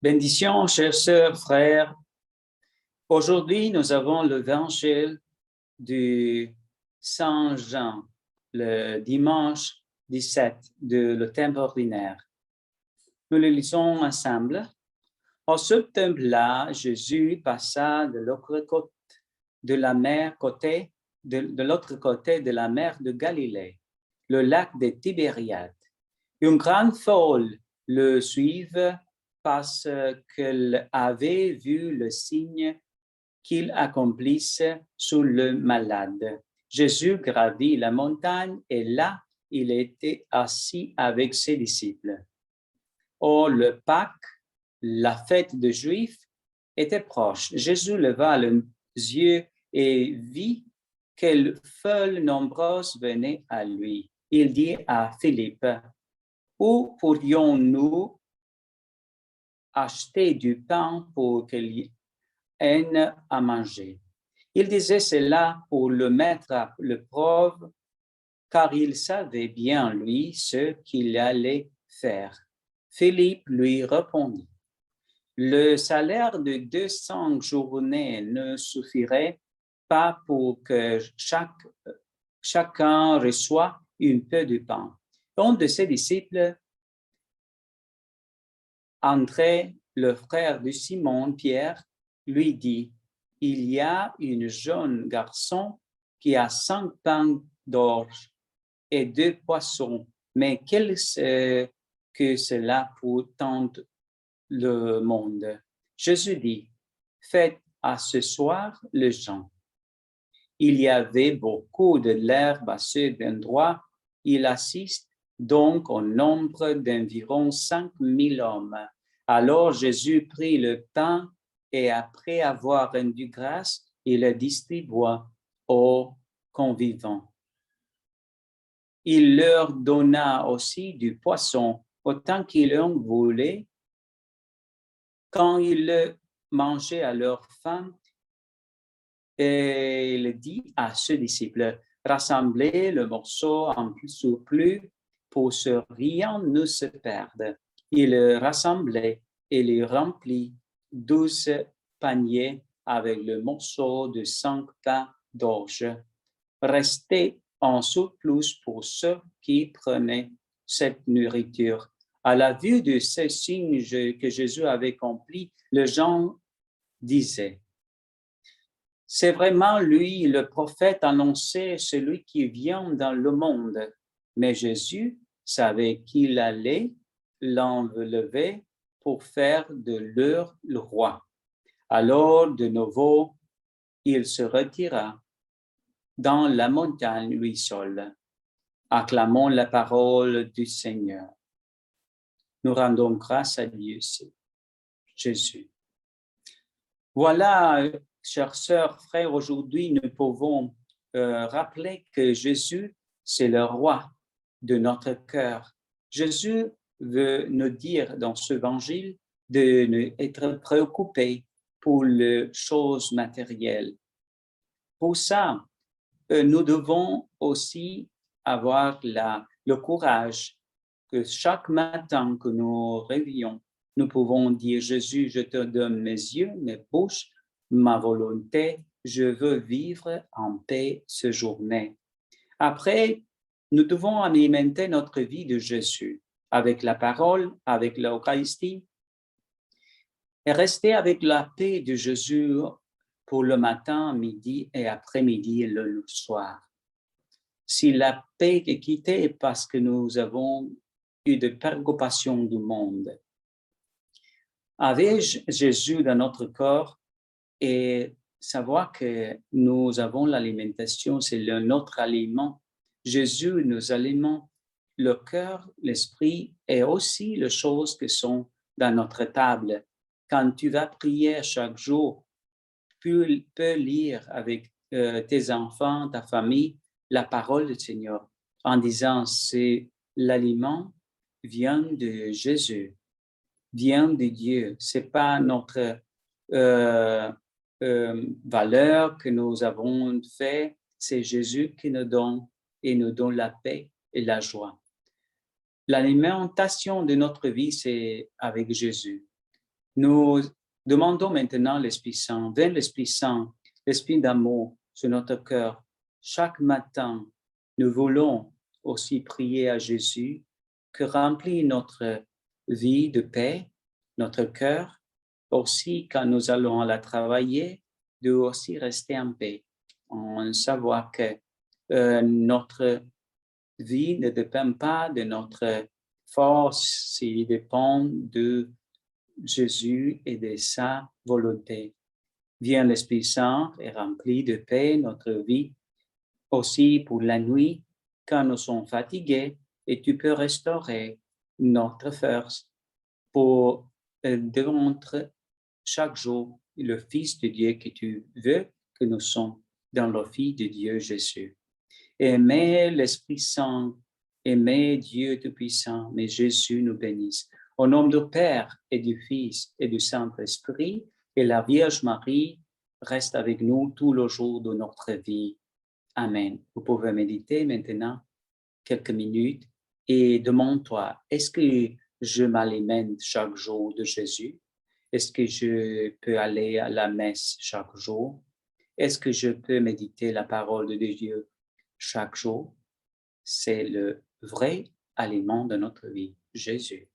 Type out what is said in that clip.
Bénédictions, chers sœurs, frères. Aujourd'hui, nous avons l'évangile de Saint Jean, le dimanche 17 de le temple ordinaire. Nous le lisons ensemble. En ce temple-là, Jésus passa de l'autre côté de la mer, de l'autre côté de la mer de Galilée, le lac de Tibériade. Une grande foule le suivait parce qu'elle avait vu le signe qu'il accomplissait sur le malade. Jésus gravit la montagne et là, il était assis avec ses disciples. Or, le Pâques, la fête des Juifs, était proche. Jésus leva les yeux et vit quelle foule nombreuse venait à lui. Il dit à Philippe, « Où pourrions-nous acheter du pain pour qu'il y ait à manger? » Il disait cela pour le mettre à l'épreuve, car il savait bien, lui, ce qu'il allait faire. Philippe lui répondit, « Le salaire de 200 journées ne suffirait pas pour que chacun reçoive une peu de pain. » Un de ses disciples, André, le frère de Simon-Pierre, lui dit, « Il y a un jeune garçon qui a 5 pains d'orge et 2 poissons, mais qu'est-ce que cela pour tant le monde? » Jésus dit, « Faites à ce soir le jeûne. » Il y avait beaucoup de l'herbe à cet endroit. Il assiste donc au nombre d'environ 5000 hommes. Alors Jésus prit le pain et après avoir rendu grâce, il le distribua aux convives. Il leur donna aussi du poisson, autant qu'ils en voulaient. Quand ils le mangeaient à leur faim, et il dit à ses disciples, « Rassemblez le morceau en surplus pour que rien ne se perde. » Il le rassemblait et le remplit 12 paniers avec le morceau de 5 pains d'orge. Restait en surplus pour ceux qui prenaient cette nourriture. À la vue de ces signes que Jésus avait accomplis, les gens disaient, « C'est vraiment lui, le prophète annoncé, celui qui vient dans le monde. » Mais Jésus savait qu'il allait l'enlever pour faire de leur le roi. Alors, de nouveau, il se retira dans la montagne lui seul. Acclamons la parole du Seigneur. Nous rendons grâce à Dieu, Jésus. Voilà, chers sœurs, frères, aujourd'hui, nous pouvons rappeler que Jésus, c'est le roi de notre cœur. Jésus veut nous dire dans ce évangile d'être préoccupés pour les choses matérielles. Pour ça, nous devons aussi avoir le courage que chaque matin que nous réveillons, nous pouvons dire, « Jésus, je te donne mes yeux, mes bouches, ma volonté, je veux vivre en paix ce journée. » Après, nous devons alimenter notre vie de Jésus avec la parole, avec l'Eucharistie, et rester avec la paix de Jésus pour le matin, midi et après-midi et le soir. Si la paix est quittée parce que nous avons eu des préoccupations du monde, avec Jésus dans notre corps et savoir que nous avons l'alimentation, c'est notre aliment. Jésus nous alimente le cœur, l'esprit et aussi les choses qui sont dans notre table. Quand tu vas prier chaque jour, tu peux lire avec tes enfants, ta famille, la parole du Seigneur en disant, c'est l'aliment vient de Jésus, vient de Dieu. C'est pas notre valeur que nous avons fait, c'est Jésus qui nous donne et nous donne la paix et la joie. L'alimentation de notre vie, c'est avec Jésus. Nous demandons maintenant l'Esprit Saint. Viens l'Esprit Saint, l'Esprit d'amour sur notre cœur. Chaque matin, nous voulons aussi prier à Jésus que remplit notre vie de paix, notre cœur. Aussi, quand nous allons à la travailler, de aussi rester en paix, en savoir que notre vie ne dépend pas de notre force, il dépend de Jésus et de sa volonté. Viens l'Esprit Saint et remplit de paix notre vie aussi pour la nuit quand nous sommes fatigués et tu peux restaurer notre force pour démontrer chaque jour le Fils de Dieu que tu veux que nous sommes dans le Fils de Dieu Jésus. Aimez l'Esprit Saint, aimez Dieu Tout-Puissant, mais Jésus nous bénisse. Au nom du Père et du Fils et du Saint-Esprit, et la Vierge Marie reste avec nous tous les jours de notre vie. Amen. Vous pouvez méditer maintenant quelques minutes et demande-toi, est-ce que je m'alimente chaque jour de Jésus? Est-ce que je peux aller à la messe chaque jour? Est-ce que je peux méditer la parole de Dieu chaque jour? C'est le vrai aliment de notre vie, Jésus.